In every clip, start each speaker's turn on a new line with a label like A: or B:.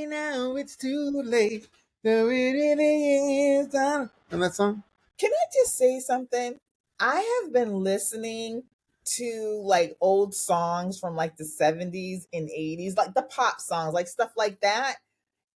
A: Now it's too late. So it really is. And that song?
B: Can I just say something? I have been listening to like old songs from like the 70s and 80s, like the pop songs, like stuff like that.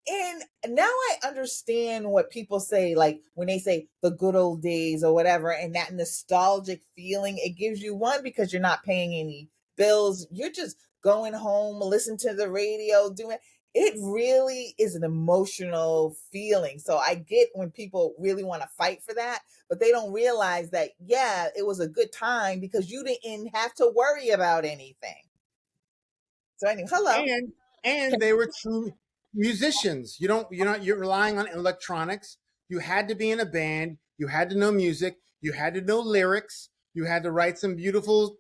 B: And now I understand what people say, like when they say the good old days or whatever, and that nostalgic feeling it gives you, one, because you're not paying any bills. You're just going home, listen to the radio, doing it really is an emotional feeling. So I get when people really want to fight for that, but they don't realize that, yeah, it was a good time because you didn't have to worry about anything. So anyway, hello.
A: And they were true musicians. You're relying on electronics. You had to be in a band. You had to know music. You had to know lyrics. You had to write some beautiful,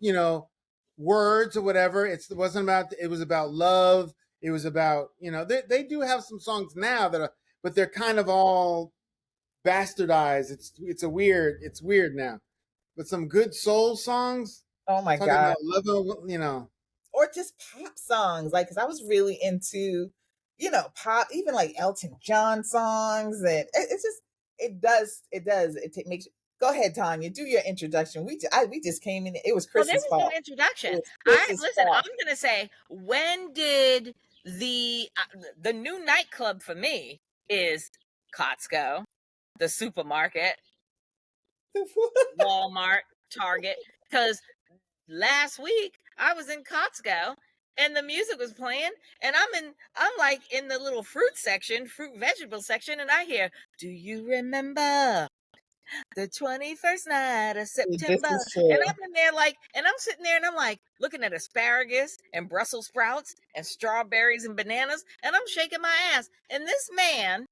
A: words or whatever. It wasn't about. It was about love. It was about, they do have some songs now that are, but they're kind of all bastardized. It's weird now. But some good soul songs
B: Oh my
A: talking
B: God.
A: about love,
B: Or just pop songs, like, because I was really into, pop, even like Elton John songs, and it's just it makes. Go ahead, Tanya, do your introduction. We just came in. It was
C: Well, there
B: Chris's
C: was no
B: fault.
C: introduction.
B: Chris's
C: Listen.
B: fault.
C: I'm gonna say, when did the new nightclub for me is Costco, the supermarket, Walmart, Target, because last week I was in Costco and the music was playing, and I'm like in the little fruit vegetable section, and I hear, "Do you remember the 21st night of
B: This
C: September?"
B: is
C: And
B: true.
C: I'm in there like, and I'm sitting there and I'm like looking at asparagus and Brussels sprouts and strawberries and bananas, and I'm shaking my ass. And this man,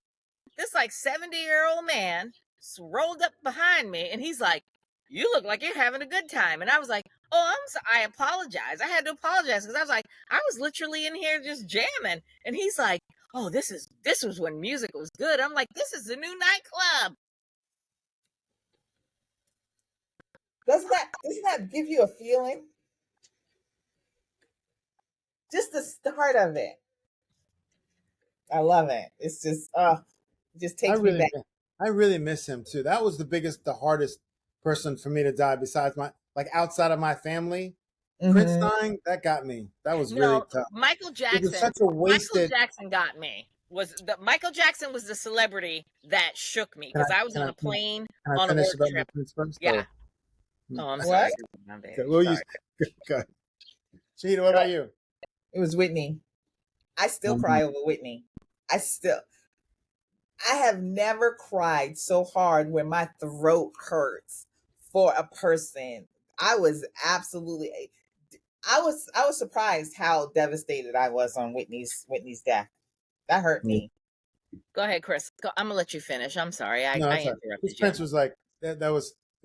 C: this like 70-year-old man, rolled up behind me, and he's like, "You look like you're having a good time." And I was like, "Oh, I apologize. I had to apologize because I was like, I was literally in here just jamming." And he's like, "Oh, this was when music was good." I'm like, "This is the new nightclub."
B: Doesn't that give you a feeling? Just the start of it. I love it. It's just it just
A: I
B: takes me
A: really,
B: back.
A: I really miss him too. That was the hardest person for me to die besides like outside of my family. Prince
B: Hmm.
A: dying, that got me. That was really
C: No,
A: tough.
C: Michael
A: It was
C: Jackson.
A: such a
C: Michael
A: wasted.
C: Jackson got me. Michael Jackson was the celebrity that shook me
A: Can
C: because
A: I,
C: I was
A: can
C: on
A: I,
C: a plane
A: can I
C: on a
A: finish
C: work
A: about my
C: trip.
A: Prince first?
C: Yeah.
A: Or,
C: Oh, I'm
B: What?
C: sorry. My
A: okay,
C: baby.
A: well,
C: Sorry.
A: go ahead. Cheetah, what about you?
B: It was Whitney. I still
A: Mhm.
B: cry over Whitney. I still I have never cried so hard when my throat hurts for a person. I was absolutely I was surprised how devastated I was on Whitney's death. That hurt me.
C: Go ahead, Chris. I'm gonna let you finish. I'm sorry. I
A: No, that's all right. His
C: interrupted you.
A: Prince was like that.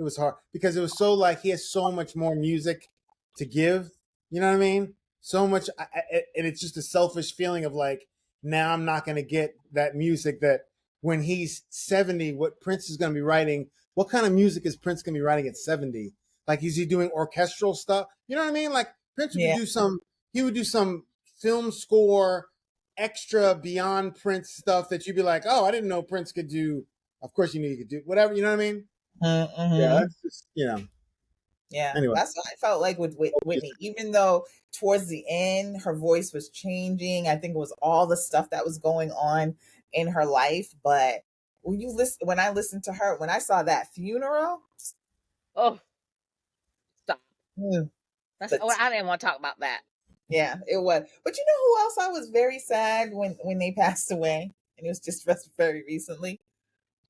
A: It was hard because it was so like he has so much more music to give. You know what I mean? So much, and it's just a selfish feeling of like now I'm not going to get that music that when he's 70, what Prince is going to be writing. What kind of music is Prince going to be writing at 70? Like, is he doing orchestral stuff? You know what I mean? Like Prince would
B: Yeah.
A: do some. He would do some film score extra beyond Prince stuff that you'd be like, oh, I didn't know Prince could do. Of course, you knew you could do whatever. You know what I mean? Yeah,
B: Mm-hmm.
A: that's just.
B: Yeah,
A: Anyway,
B: that's what I felt like with Whitney. Even though towards the end her voice was changing, I think it was all the stuff that was going on in her life. But when I listened to her, when I saw that funeral,
C: Oh, stop.
B: mm,
C: That's.
B: the
C: Oh, I didn't want to talk about that.
B: yeah, it was. But you know who else I was very sad when they passed away, and it was just very recently.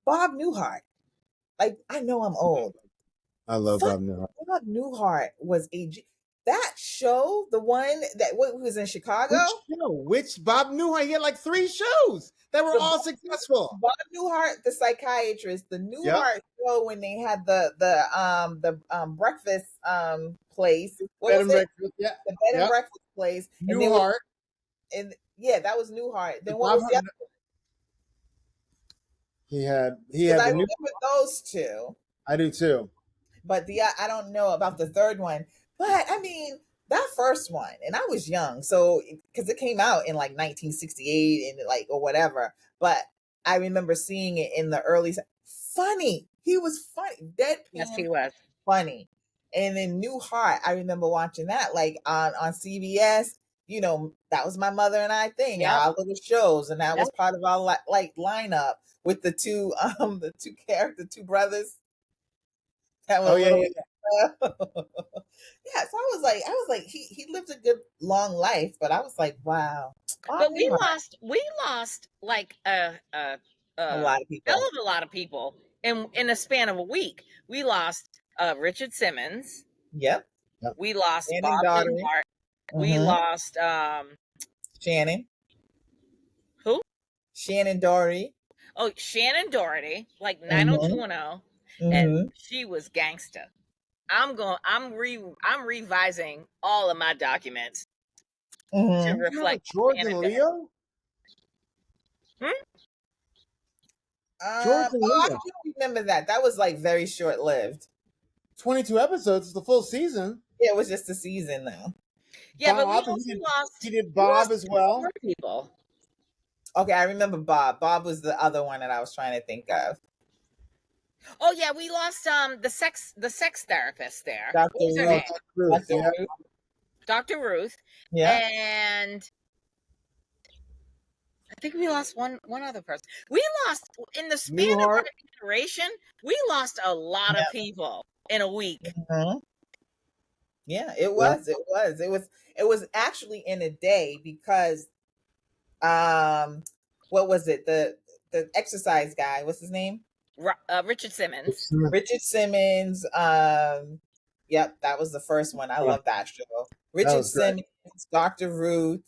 B: Bob Newhart. Like, I know I'm old.
A: I love
B: Fuck,
A: Bob Newhart.
B: Bob Newhart was a that show, the one that was in Chicago,
A: Which show? Which Bob Newhart? He had like 3 shows that were
B: the
A: all successful.
B: Bob Newhart, the psychiatrist, the
A: Yep.
B: Newhart show when they had the breakfast place. What
A: Bed
B: was
A: and
B: it?
A: breakfast. Yeah.
B: The bed and
A: Yep.
B: breakfast place. And there was,
A: Newhart.
B: and yeah, that was Newhart. Then what
A: Bob
B: was the other?
A: he had
B: Because I
A: the new.
B: remember those two,
A: I do too.
B: but I don't know about the third one. But I mean, that first one, and I was young, so because it came out in like 1968 and like or whatever. But I remember seeing it in the early. Funny, he was funny,
C: Yes,
B: deadpan
C: he was.
B: funny. And then New Heart, I remember watching that like on CBS. You know, that was my mother and I thing,
C: Yep.
B: our little shows, and that
C: Yep.
B: was part of our like lineup with the two two brothers that were
A: Oh yeah,
B: little.
A: yeah.
B: Yeah, so I was like, he lived a good long life, but I was like, wow, Bob
C: But we
B: Newhart,
C: lost like
B: a lot of
C: hell
B: people.
C: of a lot of people in a span of a week. We lost Richard Simmons.
B: Yep,
C: We lost
B: Shannon
C: Bob
B: Daughtry,
C: Newhart. We lost
B: Shannon,
C: who?
B: Shannon Doherty.
C: Oh, Shannon Doherty, like
B: Mm-hmm.
C: 90210, and she was gangsta. I'm revising all of my documents to reflect
A: George
C: Shannon
A: and
C: Doherty.
A: Leo. George and
B: I
A: Leo.
B: do remember that. That was like very short lived.
A: 22 episodes. It's the full season.
B: Yeah, it was just a season though.
C: Yeah, but we
A: Bob.
C: also lost.
A: He did Bob as well.
C: more people.
B: Okay, I remember Bob. Bob was the other one that I was trying to think of.
C: Oh yeah, we lost the sex therapist there.
B: Dr.
C: What was her
B: Ruth.
C: name?
B: Dr.
A: Yeah.
B: Ruth.
C: Dr. Ruth.
B: Yeah.
C: And I think we lost one other person. We lost in the span of
A: Newhart.
C: our generation. We lost a lot of people in a week.
B: Mm-hmm. Yeah, it was. It was. It was actually in a day because what was it? The exercise guy, what's his name?
C: Richard Simmons.
B: Richard Simmons. Yep, that was the first one. I love that show. Richard Simmons, Dr. Ruth,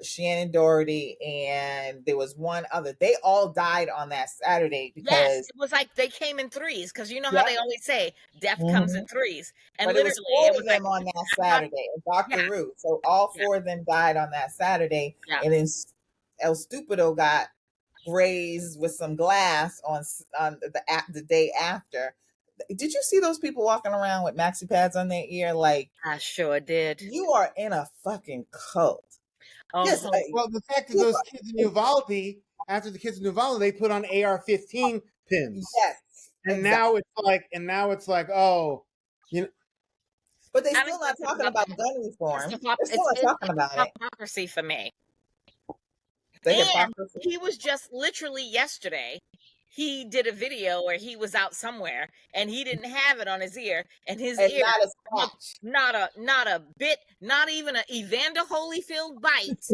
B: Shannon Doherty, and there was one other. They all died on that Saturday because
C: it was like they came in threes because you know how they always say death comes in threes, and
B: but
C: literally
B: it was 4 of them on that Saturday. Dr.
C: Yeah.
B: Ruth, so all 4 of them died on that Saturday, and then El Stupido got grazed with some glass on the day after. Did you see those people walking around with maxi pads on their ear? Like,
C: I sure did.
B: You are in a fucking cult.
C: Oh,
B: Yes,
A: well, the fact that those kids in Uvalde, after the kids in Uvalde, they put on AR-15 pins.
B: Yes,
A: and now it's like, oh, you know.
B: But they're still not talking about gun reform. They're still not talking about it.
C: Hypocrisy for me.
B: The
C: And
B: hypocrisy.
C: he was just literally yesterday. He did a video where he was out somewhere and he didn't have it on his ear, and his ear
B: not a scratch.
C: not a bit, not even an Evander Holyfield bite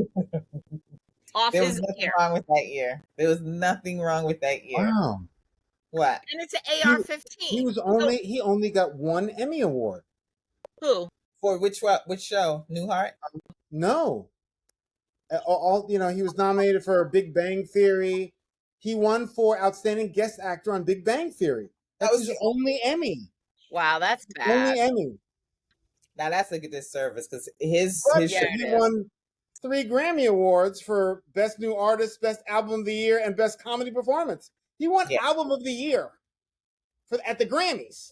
C: off
B: There
C: his
B: was nothing
C: ear.
B: wrong with that ear. There was nothing wrong with that ear.
A: Wow.
B: What?
C: And it's an AR-15.
A: He only got 1 Emmy award.
C: Who?
B: For which show? Newhart?
A: No. All he was nominated for Big Bang Theory. He won for Outstanding Guest Actor on Big Bang Theory. That's his only Emmy.
C: Wow, that's bad.
A: Only Emmy.
B: Now that's a good disservice because his
A: he won 3 Grammy Awards for Best New Artist, Best Album of the Year, and Best Comedy Performance. He won Album of the Year at the Grammys.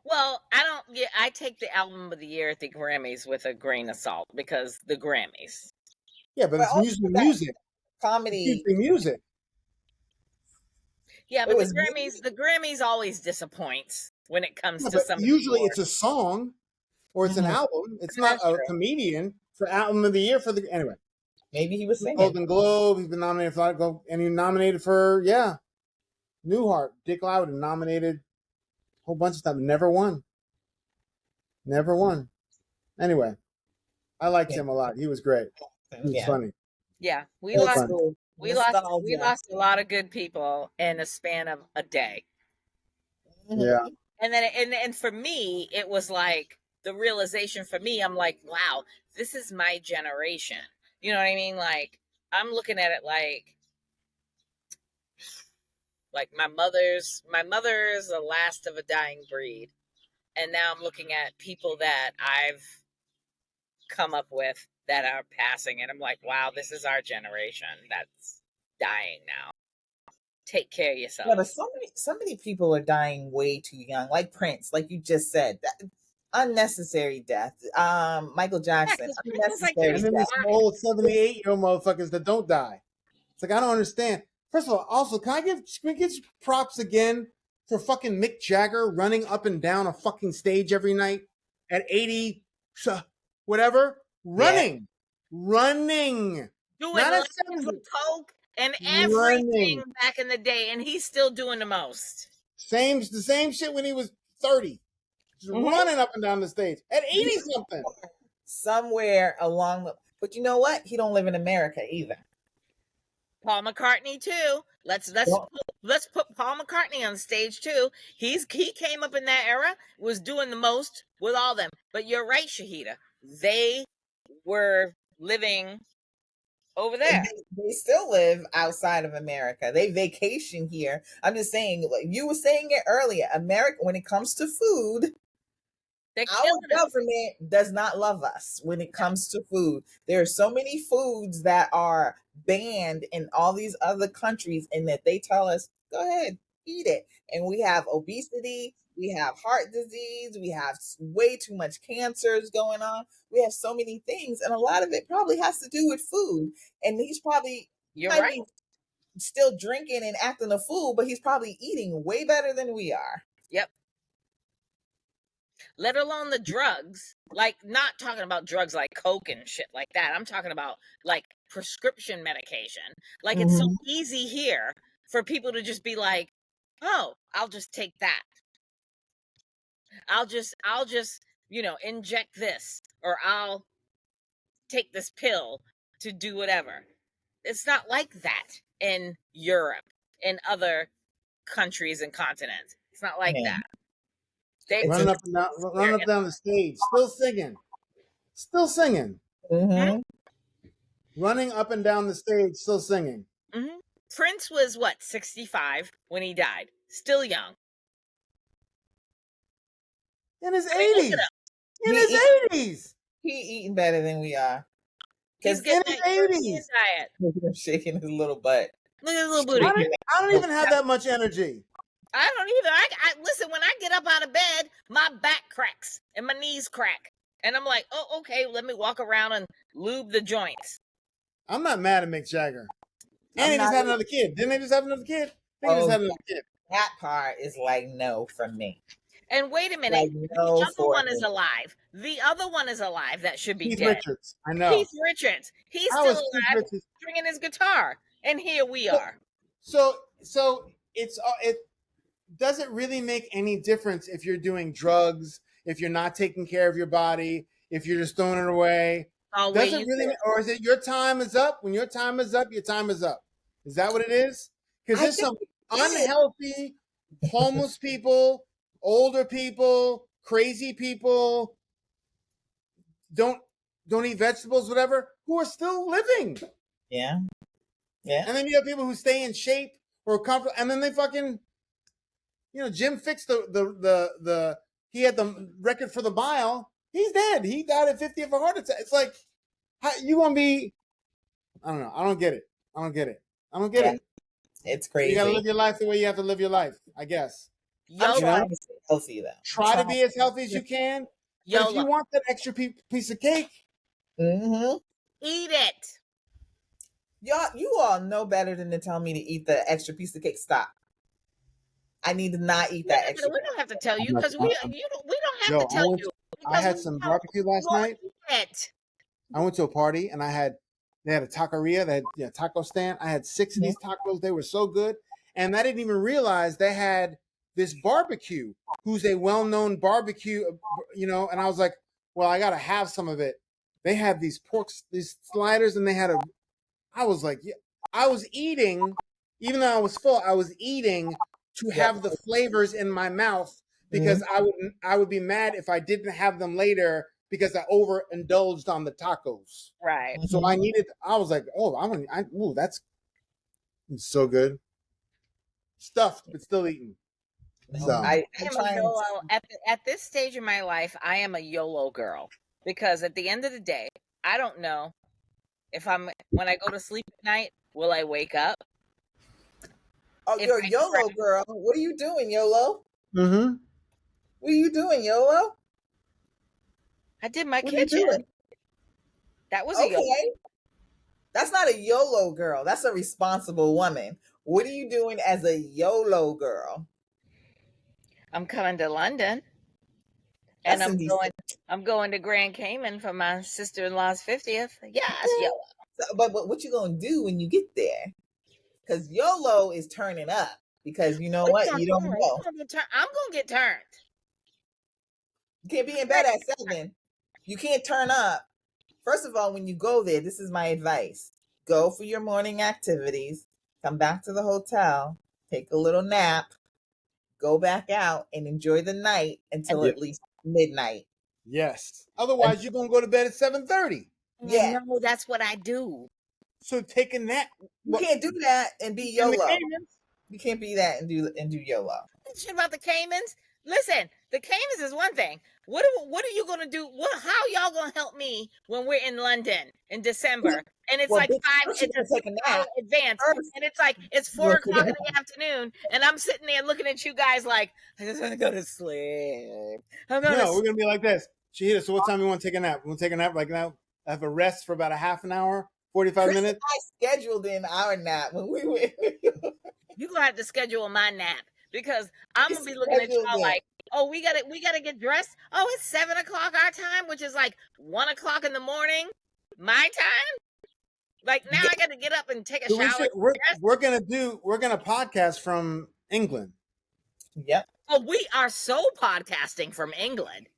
C: Well, I take the Album of the Year at the Grammys with a grain of salt because the Grammys.
A: Yeah, but it's music.
B: Comedy.
A: It's music.
C: Yeah, but the Grammys always disappoints when it comes to something.
A: Usually it's a song or it's an album. It's not a comedian for Album of the Year anyway.
B: Maybe he was singing.
A: Golden Globe. He's been nominated for and he nominated for Newhart. Dick Loudon nominated a whole bunch of stuff. Never won. Anyway, I liked him a lot. He was great. He was funny.
C: Yeah, we lost a lot of good people in a span of a day.
A: Yeah.
C: And then and for me, it was like the realization for me, I'm like, wow, this is my generation. You know what I mean? Like, I'm looking at it like my mother's the last of a dying breed. And now I'm looking at people that I've come up with that are passing, and I'm like, wow, this is our generation that's dying now. Take care of yourself.
B: Yeah, but so many people are dying way too young, like Prince, like you just said. Unnecessary death. Michael Jackson, unnecessary
A: And then there's some old 78-year-old motherfuckers that don't die. It's like, I don't understand. First of all, also, can we get props again for fucking Mick Jagger running up and down a fucking stage every night at 80, whatever? Running. Running.
C: Doing
A: Not at
C: lines
A: 70.
C: with coke and
A: Running.
C: everything back in the day, and he's still doing the most.
A: The same shit when he was 30. Just running up and down the stage at 80 something.
B: Somewhere along the, but you know what? He don't live in America either.
C: Paul McCartney too. Let's put Paul McCartney on stage too. He came up in that era, was doing the most with all them. But you're right, Shahida. They were living over there.
B: They still live outside of America. They vacation here. I'm just saying, like you were saying it earlier, America, when it comes to food, our government does not love us when it comes to food. There are so many foods that are banned in all these other countries, and that they tell us, go ahead, eat it. And we have obesity, we have heart disease, we have way too much cancers going on. We have so many things, and a lot of it probably has to do with food. And he's probably still drinking and acting a fool, but he's probably eating way better than we are.
C: Yep. Let alone the drugs, like not talking about drugs like coke and shit like that. I'm talking about like prescription medication. Like it's so easy here for people to just be like, oh, I'll just take that. I'll just, inject this, or I'll take this pill to do whatever. It's not like that in Europe, in other countries and continents. It's not like that. They
A: running up and down the stage, still singing. Running up and down the stage, still singing.
C: Prince was 65 when he died, still young.
A: In his 80s. In his 80s.
B: He eating better than we are.
C: He's getting
A: in his 80s.
B: Look at him shaking his little butt.
C: Look at his little booty.
A: I don't even have that much energy.
C: I don't either. I listen, when I get up out of bed, my back cracks and my knees crack. And I'm like, oh, okay, let me walk around and lube the joints.
A: I'm not mad at Mick Jagger. And he just had another kid. Didn't they just have another kid? They just had another kid.
B: That part is like no from me.
C: And wait a minute, the other one is alive. The other one is alive that should be
A: Keith
C: dead.
A: Richards. I know.
C: Keith Richards. He's still alive, stringing his guitar. And here we are.
A: So it doesn't really make any difference if you're doing drugs, if you're not taking care of your body, if you're just throwing it away. Doesn't really, or is it your time is up? When your time is up, your time is up. Is that what it is? Because there's some unhealthy, homeless people, older people, crazy people, don't eat vegetables, whatever, who are still living.
B: Yeah. Yeah.
A: And then you have people who stay in shape or comfortable, and then they fucking, Jim fixed he had the record for the mile. He's dead. He died at 50 of a heart attack. It's like, how you gonna be? I don't know. I don't get it. It.
B: It's crazy.
A: You gotta live your life the way you have to live your life, I guess.
B: I'm trying to stay healthy though.
A: Try to be as healthy as you can. But if you want that extra piece of cake,
C: eat it.
B: Y'all, you all know better than to tell me to eat the extra piece of cake. Stop. I need to not eat that extra.
C: We don't have to tell you because we don't have to tell you.
A: I had some barbecue last night. I went to a party and they had a taqueria, they had a taco stand. I had 6 of these tacos. They were so good. And I didn't even realize they had this barbecue, who's a well-known barbecue, and I was like, well, I got to have some of it. They had these these sliders, and I was like, yeah, I was eating, even though I was full, I was eating to have the flavors in my mouth because I would be mad if I didn't have them later because I overindulged on the tacos.
C: Right.
A: So I was like, oh, ooh, that's so good. Stuffed, but still eating. So
B: I
C: am
B: try
C: a
B: and
C: YOLO at this stage in my life. I am a YOLO girl because at the end of the day, I don't know if when I go to sleep at night, will I wake up?
B: oh,
C: If
B: you're a
C: I
B: YOLO girl. What are you doing, YOLO?
A: mm-hmm.
B: What are you doing, YOLO?
C: I did my
B: What are you
C: kitchen.
B: doing?
C: That was a YOLO.
B: Okay. That's not a YOLO girl. That's a responsible woman. What are you doing as a YOLO girl?
C: I'm coming to London, and
B: That's indecent.
C: I'm going to Grand Cayman for my sister-in-law's 50th. Yes, YOLO.
B: But what you gonna do when you get there? Because YOLO is turning up. Because you know what? You don't know.
C: I'm gonna get turned.
B: You can't be in bed at 7. You can't turn up. First of all, when you go there, this is my advice. Go for your morning activities, come back to the hotel, take a little nap, go back out and enjoy the night until at least midnight.
A: Yes. Otherwise, you're gonna go to bed at 7:30.
B: Yeah.
C: No, that's what I do.
A: So take a nap.
B: You can't do that and be
A: In the
B: YOLO.
A: Caymans?
B: You can't be that and do YOLO.
C: Shit about the Caymans. Listen, the Caymans is one thing. What are you gonna do? How y'all gonna help me when we're in London in December? And it's like
B: first
C: it's
B: you
C: a
B: take a
C: 6 hour
B: nap.
C: advance.
B: First,
C: And it's like it's 4:00 in the afternoon, and I'm sitting there looking at you guys like, I just want to go to sleep.
A: No, we're gonna be like this. Shahida, so what time you want to take a nap? We'll take a nap like now. I have a rest for about a half an hour, 45
B: Chris
A: minutes.
B: and I scheduled in our nap when we went.
C: You're gonna have to schedule my nap because I'm gonna be looking at y'all like, oh, we gotta get dressed. Oh, it's 7:00 our time, which is like 1:00 in the morning, my time. Like now I gotta get up and take a shower.
A: We're gonna podcast from England.
B: Yep.
C: Oh, we are so podcasting from England.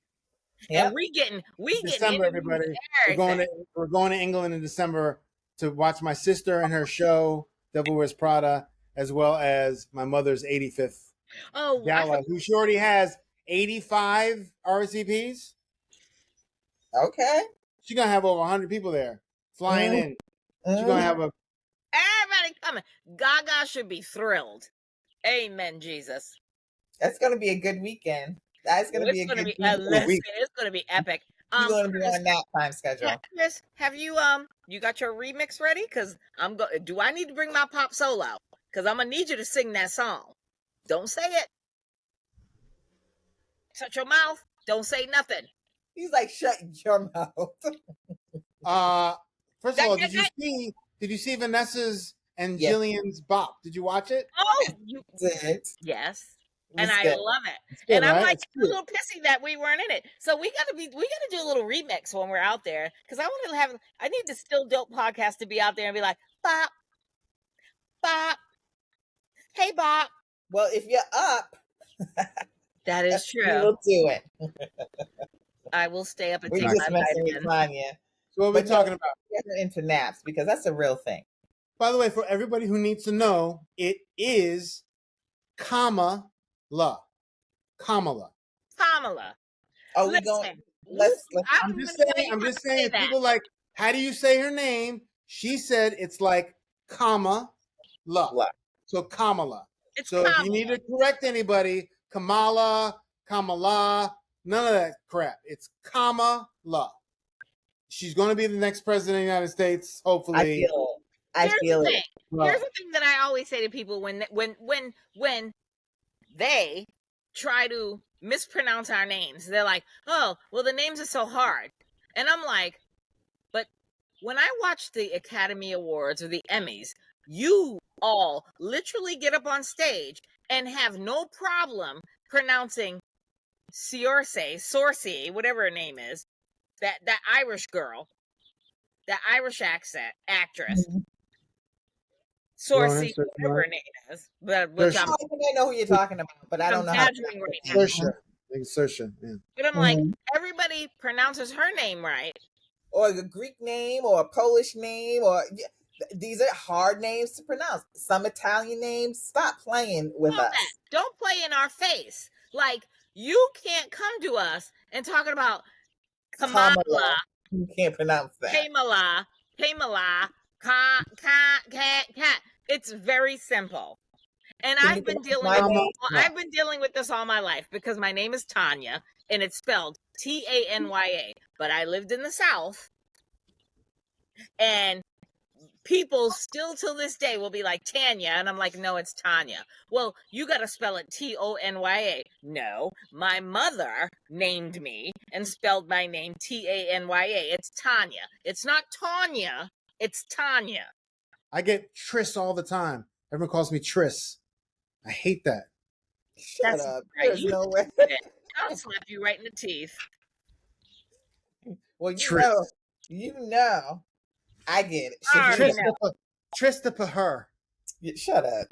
B: Yep.
C: And we getting
A: December, everybody. We're going to England in December to watch my sister and her show, Devil Wears Prada, as well as my mother's 85th gala, who she already has 85 RSVPs.
B: Okay.
A: She's gonna have over 100 people there flying in. She's gonna have
C: everybody coming. Gaga should be thrilled. Amen, Jesus.
B: That's gonna be a good weekend. That's gonna be a good week.
C: It's gonna be epic.
B: You're gonna be on that time schedule.
C: Chris, have you got your remix ready? Because do I need to bring my pop solo? Because I'm gonna need you to sing that song. Don't say it. Shut your mouth. Don't say nothing.
B: He's like, shut your mouth.
A: First of all, did you see Vanessa's and Jillian's bop? Did you watch it?
C: Oh, you
B: did.
C: Yes. And I love it. Good, and I'm like a little pissy that we weren't in it. So we gotta do a little remix when we're out there. Because I need the Still Dope podcast to be out there and be like, bop, bop, hey bop.
B: Well, if you're up,
C: that is true.
B: We'll do it.
C: I will stay up and
B: We're
C: take
B: just
C: my
B: messing with Sonia.
A: So what are we talking about?
B: We're into naps because that's a real thing.
A: By the way, for everybody who needs to know, it is Kamala.
B: Oh, we going? Let's.
A: I'm just saying. If people like, how do you say her name? She said it's like Kamala. So Kamala. So if you need to correct anybody, Kamala, none of that crap. It's Kamala. She's going to be the next president of the United States, hopefully.
B: I feel it.
C: Here's the thing that I always say to people when they try to mispronounce our names. They're like, oh, well, the names are so hard. And I'm like, but when I watch the Academy Awards or the Emmys, you all literally get up on stage and have no problem pronouncing Sorcy, whatever her name is, that Irish girl, that Irish actress. Mm-hmm. Sorcy, whatever her name is. But
B: I know who you're talking about, but I don't know how to
A: Saoirse, yeah.
C: But I'm like, everybody pronounces her name right.
B: Or a Greek name or a Polish name or these are hard names to pronounce. Some Italian names. Stop playing with us.
C: Don't play in our face. Like You can't come to us and talking about Kamala,
B: Kamala. You can't pronounce that.
C: Kamala, cat. It's very simple. And
B: Can
C: I've
B: you
C: been
B: pronounce
C: dealing
B: my
C: with
B: name?
C: I've been dealing with this all my life because my name is Tanya and it's spelled Tanya. But I lived in the South, and people still till this day will be like Tanya, and I'm like, no, it's Tanya. Well, you got to spell it Tonya. No, my mother named me and spelled my name Tanya. It's Tanya. It's not Tanya. It's Tanya.
A: I get Tris all the time. Everyone calls me Tris. I hate that.
B: Shut
C: That's
B: up.
C: right.
B: There's
C: You
B: no way.
C: I'll slap you right in the teeth.
B: Well,
A: Tris.
B: you know, I get it.
C: I already
B: Shahida.
C: know.
A: Tris her.
B: Shut up.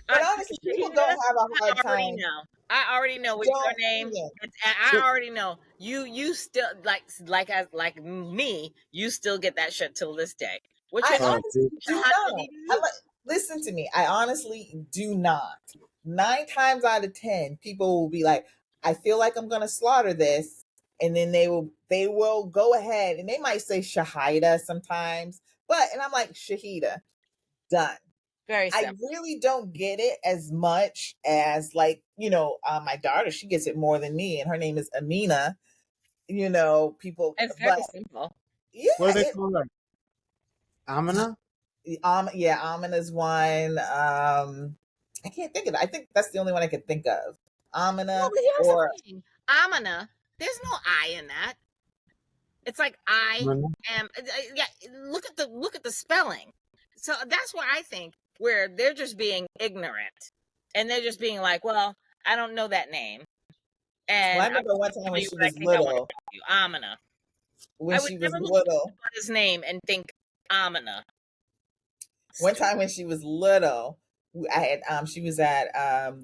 B: But honestly, people don't have a hard time.
C: I already know what's your
B: Don't
C: name.
B: even.
C: I already know. You still like me. You still get that shit till this day. What's
B: I
C: your name?
B: honestly do not. Listen to me. I honestly do not. 9 times out of 10, people will be like, "I feel like I'm gonna slaughter this," and then they will go ahead and they might say Shahida sometimes, and I'm like Shahida, done.
C: Very
B: I
C: simple.
B: really don't get it as much as like my daughter. She gets it more than me, and her name is Amina. People,
C: It's
B: but
C: very simple.
B: yeah,
A: What do they call her? Amina?
B: Yeah, Amina's one. I can't think of it. I think that's the only one I could think of. Amina
C: No, but here's
B: or
C: the thing. Amina. There's no I in that. It's like I
A: Amina?
C: am. Yeah. Look at the spelling. So that's why I think where they're just being ignorant, and they're just being like, well, I don't know that name. And
B: I
C: I'm
B: remember one
C: gonna
B: time
C: tell
B: when
C: you
B: she
C: what I
B: was
C: think I want to
B: little.
C: tell you. Amina.
B: When
C: I would
B: she was
C: never look at
B: little.
C: his name and think Amina.
B: One time when she was little, I had she was at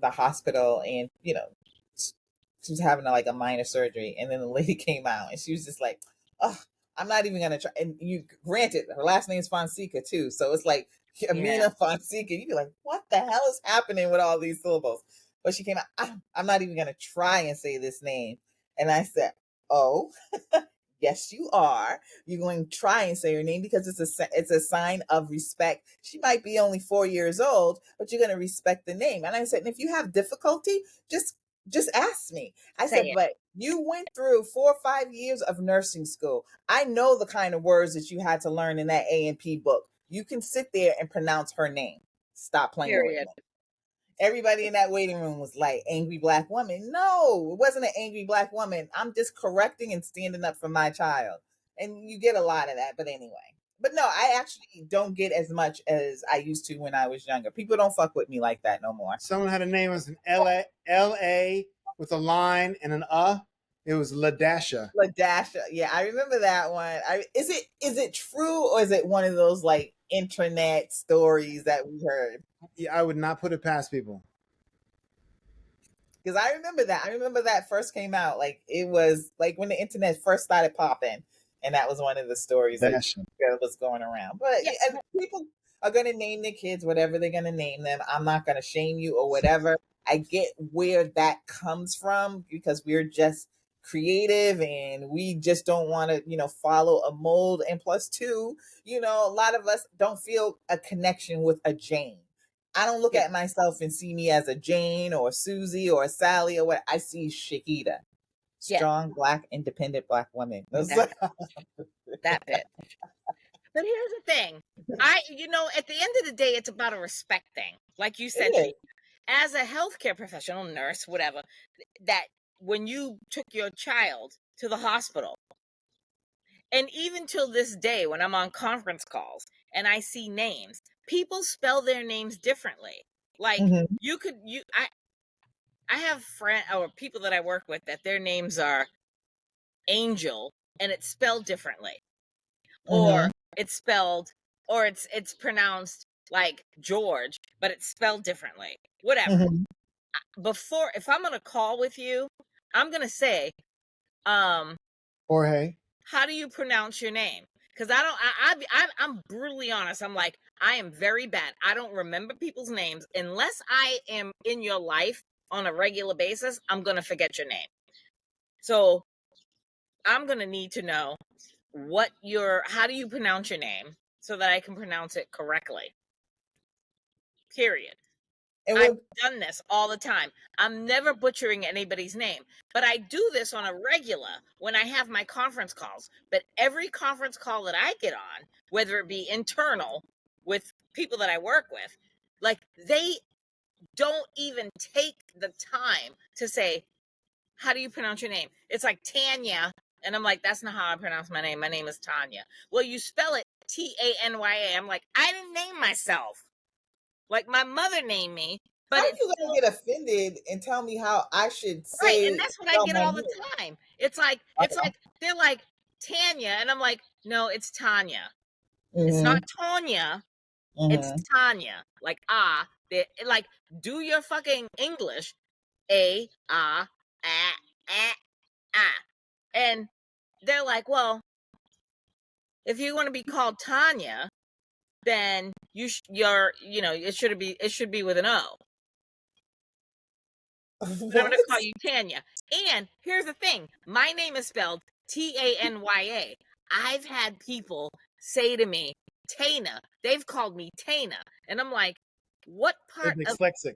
B: the hospital, and she was having like a minor surgery, and then the lady came out and she was just like, "Oh, I'm not even gonna try." And you granted, her last name is Fonseca too, so it's like Amina Fonseca. You'd be like, "What the hell is happening with all these syllables?" But she came out, I'm not even gonna try and say this name, and I said, "Oh." Yes, you are. You're going to try and say her name because it's a sign of respect. She might be only 4 years old, but you're going to respect the name. And I said, and if you have difficulty, just ask me. I
C: Say
B: said,
C: it.
B: but you went through 4 or 5 years of nursing school. I know the kind of words that you had to learn in that A&P book. You can sit there and pronounce her name. Stop playing with
C: Period.
B: me. Everybody in that waiting room was like, angry black woman. No, it wasn't an angry black woman. I'm just correcting and standing up for my child. And you get a lot of that. But anyway. But no, I actually don't get as much as I used to when I was younger. People don't fuck with me like that no more.
A: Someone had a name as an L-A with a line and an It was Ladasha.
B: Ladasha. Yeah, I remember that one. Is it true, or is it one of those like internet stories that we heard?
A: Yeah, I would not put it past people.
B: Because I remember that. I remember that first came out. Like it was like when the internet first started popping, and that was one of the stories that was going around. But
C: Yeah.
B: and people are gonna name their kids whatever they're gonna name them. I'm not gonna shame you or whatever. I get where that comes from because we're just creative and we just don't want to, follow a mold. And plus two, a lot of us don't feel a connection with a Jane. I don't look at myself and see me as a Jane or a Susie or a Sally or what. I see Shahida, strong, black, independent black woman.
C: That bit. But here's the thing. At the end of the day, it's about a respect thing. Like you said, as a healthcare professional, nurse, whatever, that when you took your child to the hospital, and even till this day, when I'm on conference calls and I see names, people spell their names differently. Like I have friends or people that I work with that their names are Angel and it's spelled differently. Or it's pronounced like George, but it's spelled differently. Whatever. If I'm on a call with you, I'm gonna say,
A: Jorge,
C: how do you pronounce your name? Because I'm brutally honest. I'm like, I am very bad. I don't remember people's names unless I am in your life on a regular basis, I'm going to forget your name. So I'm going to need to know how do you pronounce your name so that I can pronounce it correctly. Period.
B: And
C: I've done this all the time. I'm never butchering anybody's name, but I do this on a regular when I have my conference calls. But every conference call that I get on, whether it be internal with people that I work with, like they don't even take the time to say, how do you pronounce your name? It's like Tanya. And I'm like, that's not how I pronounce my name. My name is Tanya. Well, you spell it Tanya. I'm like, I didn't name myself. Like my mother named me. But
B: how are you gonna get offended and tell me how I should say?
C: Right, and that's what I get all the time. It's like they're like Tanya, and I'm like, no, it's Tanya. It's not Tonya. It's Tanya. Like like do your fucking English. A ah ah ah ah, and they're like, well, if you want to be called Tanya, then it should be with an O. I'm going to call you Tanya. And here's the thing. My name is spelled Tanya. I've had people say to me, Tana. They've called me Tana. And I'm like, what part
A: It's
C: of...
A: dyslexic.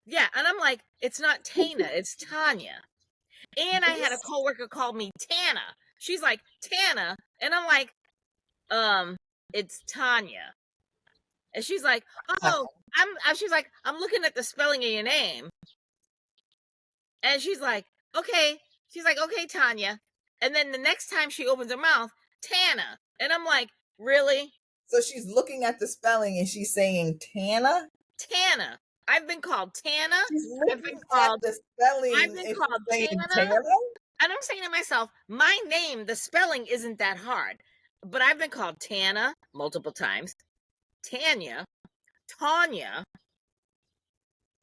C: Yeah, and I'm like, it's not Tana, it's Tanya. And I had a coworker call me Tana. She's like, Tana. And I'm like, it's Tanya. And she's like, oh, she's like, I'm looking at the spelling of your name. And she's like, okay. She's like, okay, Tanya. And then the next time she opens her mouth, Tana. And I'm like, really?
B: So she's looking at the spelling and she's saying Tana?
C: Tana. I've been called Tana.
B: She's looking at the spelling.
C: I've been called Tana. And I'm saying to myself, my name, the spelling isn't that hard. But I've been called Tana multiple times, Tanya, Tanya.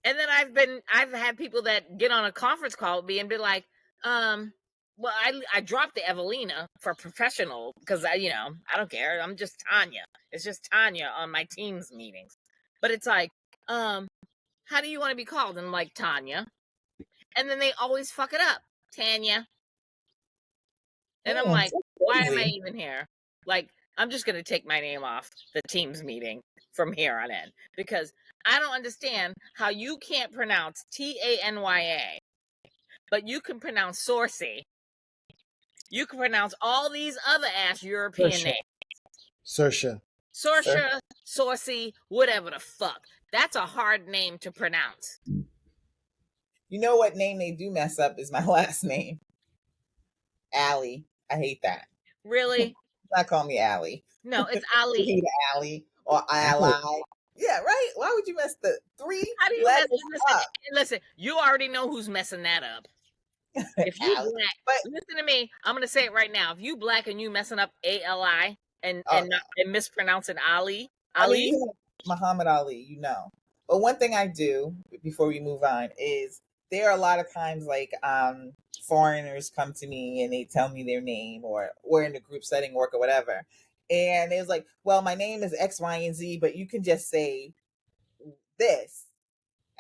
C: And then I've had people that get on a conference call with me and be like, well, I dropped the Evelina for professional because I don't care. I'm just Tanya. It's just Tanya on my Teams meetings. But it's like, how do you want to be called? And I'm like, Tanya. And then they always fuck it up. Tanya. And I'm like, why am I even here? Like, I'm just going to take my name off the Teams meeting from here on in because I don't understand how you can't pronounce Tanya, but you can pronounce Saucy. You can pronounce all these other ass European names.
A: Saoirse,
C: Saucy, whatever the fuck. That's a hard name to pronounce.
B: You know what name they do mess up is my last name. Allie. I hate that.
C: Really?
B: Not call me Allie.
C: No, it's Ali.
B: Hate Allie or Ally. Yeah, right? Why would you mess the three letters up?
C: Listen, you already know who's messing that up. If you black, listen to me. I'm going to say it right now. If you black and you messing up Ali and mispronouncing Ali.
B: I mean, Muhammad Ali, But one thing I do before we move on is there are a lot of times like foreigners come to me and they tell me their name or we're in a group setting, work or whatever. And it's like, well, my name is X, Y, and Z, but you can just say this.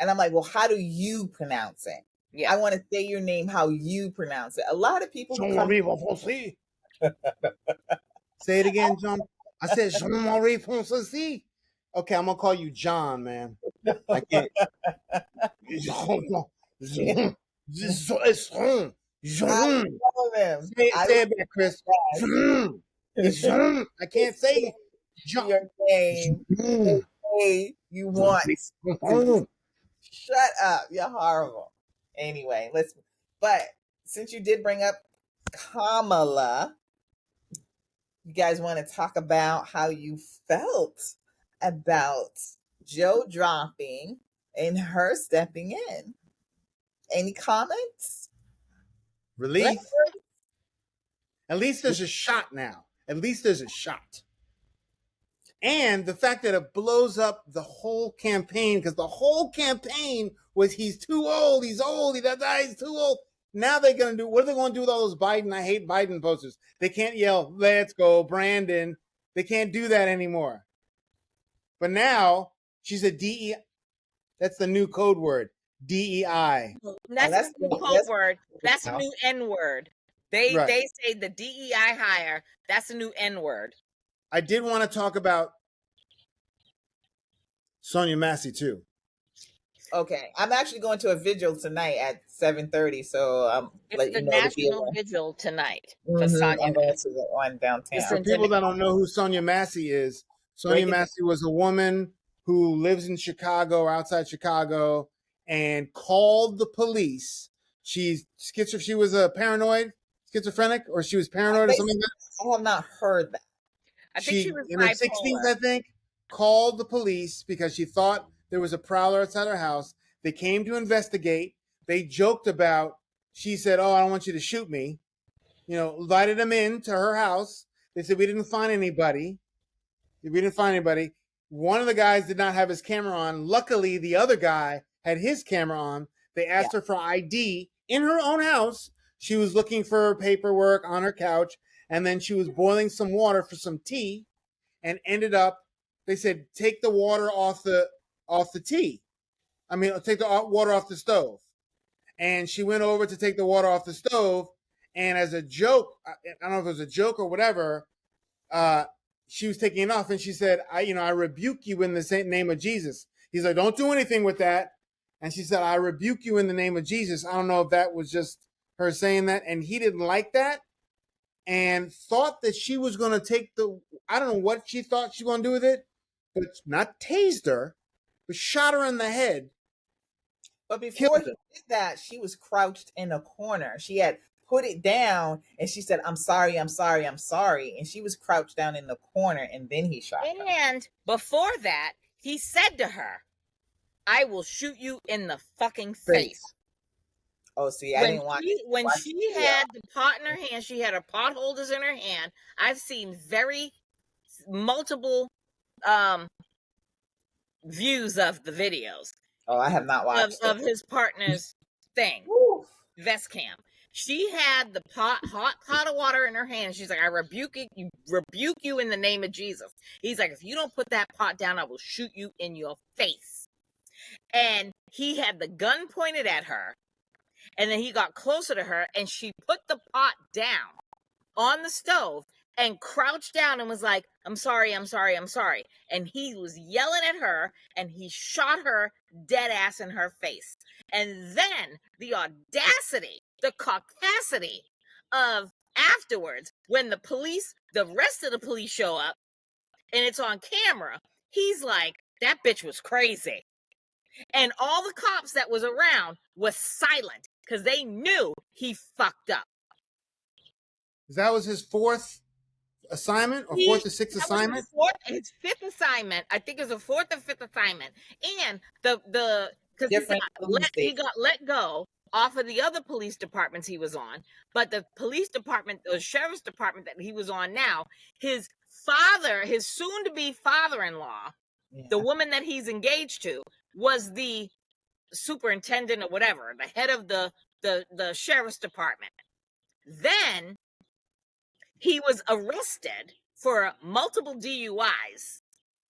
B: And I'm like, well, how do you pronounce it? Yeah. I want to say your name how you pronounce it. A lot of people
A: say it again, John. I said Jean-Marie Fonseca. Okay, I'm gonna call you John, man. I can't. Say it back, Chris. I can't say
B: your name the way you want. Shut up. You're horrible. Anyway, but since you did bring up Kamala, you guys want to talk about how you felt about Joe dropping and her stepping in. Any comments?
A: Relief. At least there's a shot now. At least there's a shot. And the fact that it blows up the whole campaign, because the whole campaign was he's too old, he's old, he's too old. Now they're going to do, what are they going to do with all those Biden, I hate Biden posters? They can't yell, let's go, Brandon. They can't do that anymore. But now she's a DE. That's the new code word. DEI.
C: That's
B: that's
C: a new code
B: that's
C: word. That's a
B: now.
C: new N word. They
A: Right.
C: they say the DEI hire. That's a new N word.
A: I did want to talk about Sonia Massey too.
B: Okay, I'm actually going to a vigil tonight at 7:30, so
C: It's
B: let
C: the
B: you know to be
C: national
B: aware.
C: vigil tonight for Sonia
B: I'm going to
C: Massey.
B: the one
A: For
B: downtown.
C: Listen to
A: people
C: me.
A: that don't know who Sonia Massey is, Sonia
B: Break it down.
A: Massey was a woman who lives in Chicago, outside Chicago, and called the police. She's schizophrenic. She was a paranoid, schizophrenic, or she was paranoid or something like that.
B: I have not heard that.
C: I think she
A: She,
C: was
A: in her 60s,
C: bipolar.
A: I think, called the police because she thought there was a prowler outside her house. They came to investigate. They joked about, she said, "Oh, I don't want you to shoot me." Invited them in to her house. They said, "We didn't find anybody. We didn't find anybody." One of the guys did not have his camera on. Luckily, the other guy had his camera on. They
B: Yeah.
A: asked her for ID in her own house. She was looking for paperwork on her couch, and then she was boiling some water for some tea, and ended up. They said, "Take the water off the tea. I mean, take the water off the stove." And she went over to take the water off the stove, and as a joke, I don't know if it was a joke or whatever, uh, she was taking it off, and she said, I rebuke you in the name of Jesus." He's like, "Don't do anything with that." And she said, "I rebuke you in the name of Jesus." I don't know if that was just her saying that, and he didn't like that, and thought that she was going to take I don't know what she thought she was going to do with it, but not tased her, but shot her in the head,
B: But before
A: killed
B: he
A: her.
B: did that, she was crouched in a corner. She had put it down and she said, "I'm sorry, I'm sorry, I'm sorry." And she was crouched down in the corner and then he shot her.
C: And before that, he said to her, "I will shoot you in the fucking face."
B: Oh, see, I didn't
C: When
B: watch
C: she
B: the video.
C: had the pot in her hand, she had her pot holders in her hand. I've seen very multiple views of the videos
B: Oh, I have not watched
C: of
B: it.
C: his partner's thing,
B: Woo.
C: vest cam. She had the hot pot of water in her hand. She's like, "I rebuke you in the name of Jesus." He's like, "If you don't put that pot down, I will shoot you in your face." And he had the gun pointed at her, and then he got closer to her, and she put the pot down on the stove and crouched down and was like, "I'm sorry, I'm sorry, I'm sorry." And he was yelling at her, and he shot her dead ass in her face. And then the audacity, the caucasity of afterwards, when the rest of the police show up and it's on camera, he's like, "That bitch was crazy." And all the cops that was around was silent because they knew he fucked up.
A: That was his fourth assignment, or fourth or sixth
C: That was
A: assignment.
C: his fifth assignment. I think it was a fourth or fifth assignment. And the because he got let go off of the other police departments he was on, but the police department, the sheriff's department that he was on now, his soon to be father-in-law, the woman that he's engaged to, was the superintendent or whatever, the head of the sheriff's department. Then he was arrested for multiple DUIs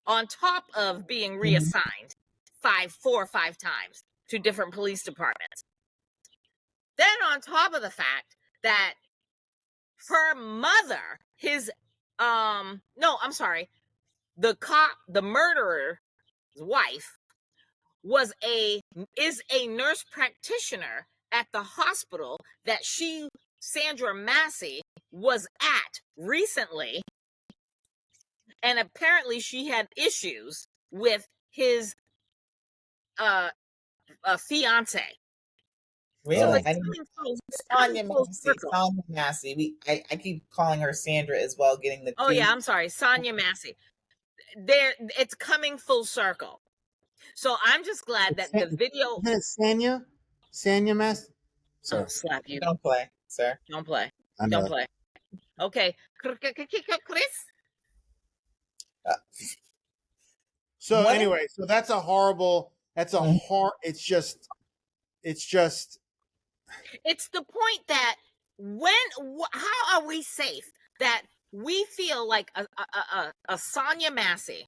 C: on top of being reassigned 4 or 5 times to different police departments. Then on top of the fact that her mother, the murderer's wife is a nurse practitioner at the hospital that Sandra Massey, was at recently, and apparently she had issues with his fiance.
B: Really?
C: So
B: Sonia Massey. I keep calling her Sandra as well, getting the
C: Oh yeah, I'm sorry, Sonia Massey. It's coming full circle. So I'm just glad that the video.
A: Isn't it Sanya Massey?
C: I'll slap you.
B: Don't play, sir.
C: Don't play.
A: I know.
C: Don't play. Okay, Chris.
A: So anyway, so that's a horrible. That's a hard. It's just.
C: It's the point that how are we safe that we feel like a Sonia Massey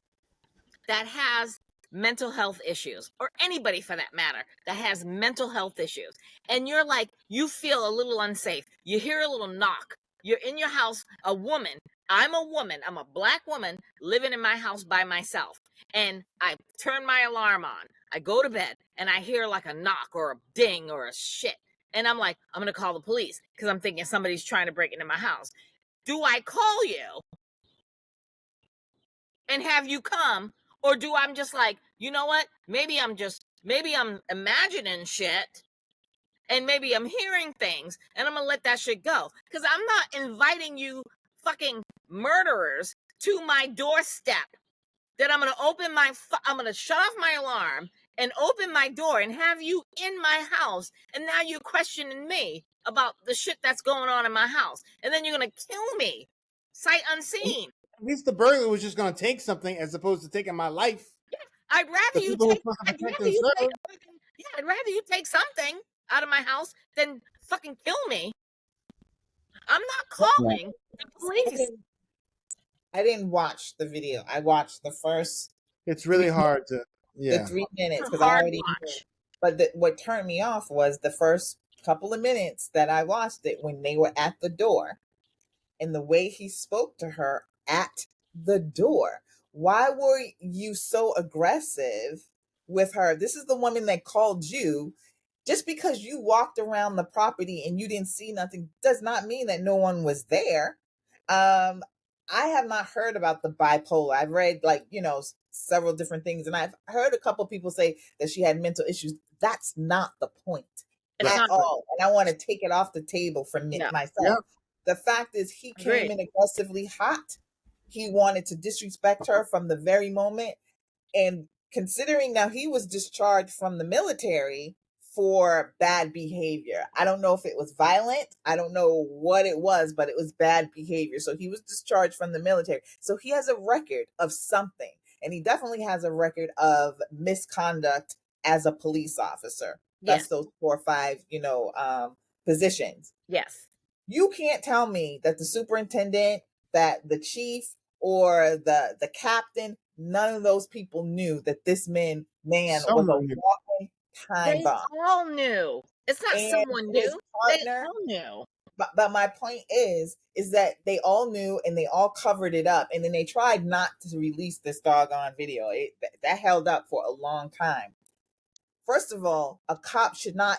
C: that has mental health issues, or anybody for that matter that has mental health issues, and you're like, you feel a little unsafe, you hear a little knock, you're in your house, a woman, I'm a woman, I'm a black woman living in my house by myself, and I turn my alarm on, I go to bed, and I hear like a knock or a ding or a shit, and I'm like, I'm gonna call the police because I'm thinking somebody's trying to break into my house. Do I call you and have you come, or do I'm just like, you know what? Maybe I'm imagining shit, and maybe I'm hearing things, and I'm gonna let that shit go because I'm not inviting you fucking murderers to my doorstep. That I'm gonna shut off my alarm and open my door and have you in my house, and now you're questioning me about the shit that's going on in my house, and then you're gonna kill me sight unseen.
A: At least the burglar was just going to take something as opposed to taking my life.
C: I'd rather
A: The
C: you
A: people who
C: take.
A: are supposed to
C: I'd
A: protect
C: rather
A: and
C: you take.
A: serve.
C: I'd rather you take something out of my house than fucking kill me. I'm not calling the police.
B: I didn't watch the video. I watched the first
A: It's really hard to,
B: the
A: yeah.
B: 3 minutes
C: It's a
B: because I
C: hard
B: already knew.
C: watch.
B: But what turned me off was the first couple of minutes that I watched it when they were at the door and the way he spoke to her at the door. Why were you so aggressive with her? This is the woman that called you. Just because you walked around the property and you didn't see nothing does not mean that no one was there. Um, I have not heard about the bipolar. I've read several different things, and I've heard a couple people say that she had mental issues. That's not the point
C: It's
A: Right.
B: at
C: not.
B: all, and I want to take it off the table for
C: No.
B: myself.
A: Yeah.
B: The fact is, he came
C: Agreed.
B: in aggressively hot. He wanted to disrespect her from the very moment, and considering now he was discharged from the military for bad behavior. I don't know if it was violent. I don't know what it was, but it was bad behavior. So he was discharged from the military. So he has a record of something. And he definitely has a record of misconduct as a police officer. That's
C: Yes.
B: those 4 or 5, positions.
C: Yes.
B: You can't tell me that the superintendent, that the chief, or the captain, none of those people knew that this man was a
A: Someone knew.
B: walking time
C: They
B: bomb.
C: all knew. It's not
B: And
C: someone
B: his
C: knew. They
B: partner,
C: all knew.
B: but my point is that they all knew and they all covered it up, and then they tried not to release this doggone video. That held up for a long time. First of all, a cop should not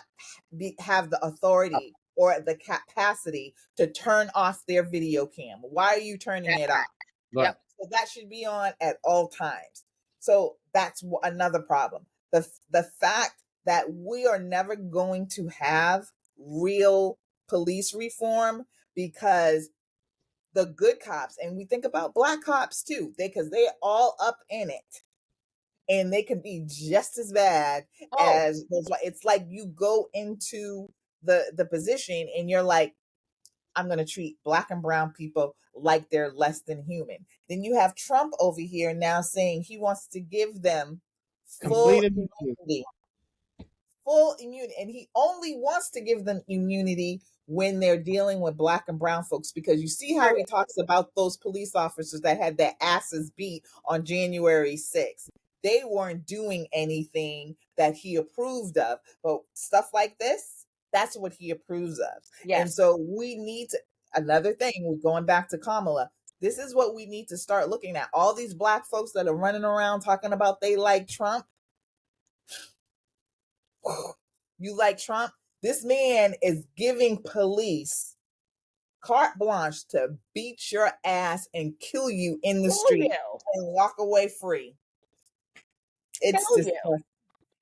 B: have the authority or the capacity to turn off their video cam. Why are you turning it off?
A: Right.
C: Yep.
B: So that should be on at all times. So that's another problem. The fact that we are never going to have real police reform because the good cops, and we think about black cops too, because they're all up in it, and they can be just as bad as those. It's like you go into the position and you're like, I'm going to treat black and brown people like they're less than human. Then you have Trump over here now saying he wants to give them full
A: Complete immunity.
B: immunity. Full immunity. And he only wants to give them immunity when they're dealing with black and brown folks, because you see how he talks about those police officers that had their asses beat on January 6th. They weren't doing anything that he approved of, but stuff like this, that's what he approves of.
C: Yes.
B: And so we need to, another thing, we're going back to Kamala. This is what we need to start looking at. All these black folks that are running around talking about they like Trump. You like Trump? This man is giving police carte blanche to beat your ass and kill you in the street and walk away free. It's disgusting.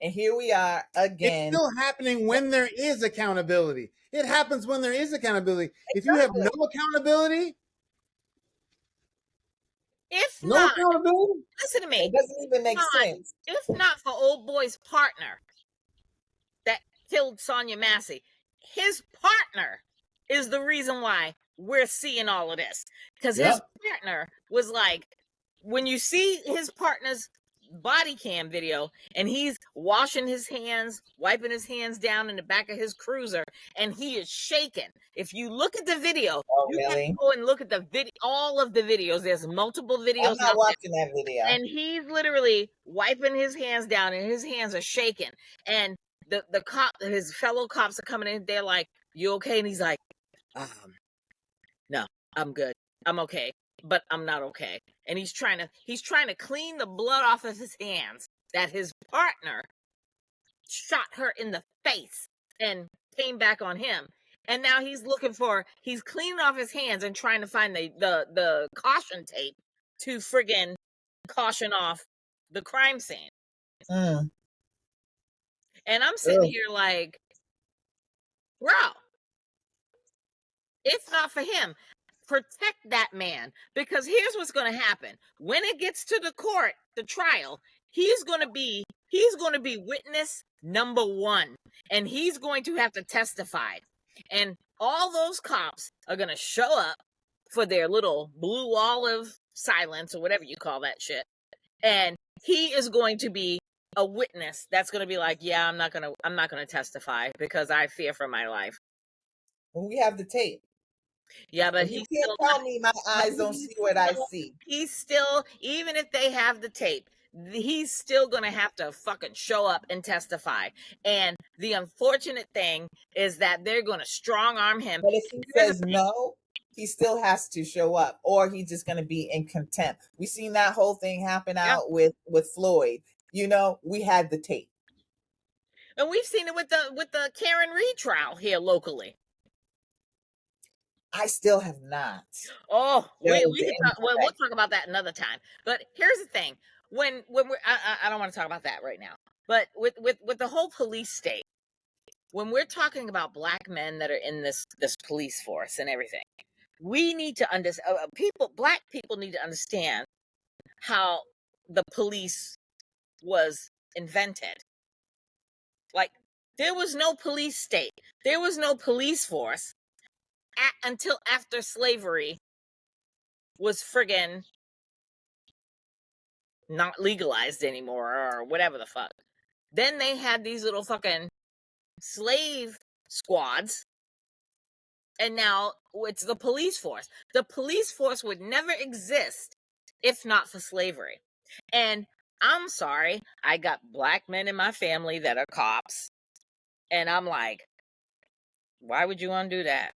B: And here we are again.
A: It's still happening when there is accountability. It happens when there is accountability. If you have no accountability,
C: If
A: no
C: not,
A: accountability,
C: listen to me.
B: It doesn't even make sense.
C: If not for old boy's partner that killed Sonia Massey, his partner is the reason why we're seeing all of this. Because his partner was like, when you see his partner's body cam video, and he's washing his hands, wiping his hands down in the back of his cruiser, and he is shaking. If you look at the video,
B: Oh,
C: you have to
B: really?
C: go and look at the video, all of the videos. There's multiple
B: I'm
C: videos
B: not
C: out
B: watching that video.
C: there, and he's literally wiping his hands down, and his hands are shaking. And the cop, his fellow cops are coming in. They're like, "You okay?" And he's like, "No, I'm good. I'm okay, but I'm not okay." And he's trying to clean the blood off of his hands that his partner shot her in the face and came back on him. And now he's cleaning off his hands and trying to find the caution tape to friggin' caution off the crime scene.
B: Mm.
C: And I'm sitting
B: Ugh.
C: here like, bro, it's not for him. Protect that man, because here's what's going to happen when it gets to the trial. He's going to be witness number one, and he's going to have to testify, and all those cops are going to show up for their little blue olive silence or whatever you call that shit, and he is going to be a witness that's going to be like, yeah, I'm not going to testify because I fear for my life.
B: When we have the tape.
C: Yeah, but
B: You
C: he's
B: can't
C: still
B: tell
C: not.
B: me my eyes don't see what I see.
C: He's still, even if they have the tape, he's still going to have to fucking show up and testify. And the unfortunate thing is that they're going to strong arm him.
B: But if he says no, he still has to show up, or he's just going to be in contempt. We seen that whole thing happen out with Floyd. You know, we had the tape,
C: and we've seen it with the Karen Reed trial here locally.
B: I still have not.
C: Oh, we can talk, well, we'll talk about that another time. But here's the thing: when we're, I don't want to talk about that right now. But with the whole police state, when we're talking about black men that are in this police force and everything, we need to understand. Black people need to understand how the police was invented. Like, there was no police state, there was no police force until after slavery was friggin' not legalized anymore or whatever the fuck. Then they had these little fucking slave squads, and now it's the police force. The police force would never exist if not for slavery. And I'm sorry, I got black men in my family that are cops, and I'm like, why would you want to do that?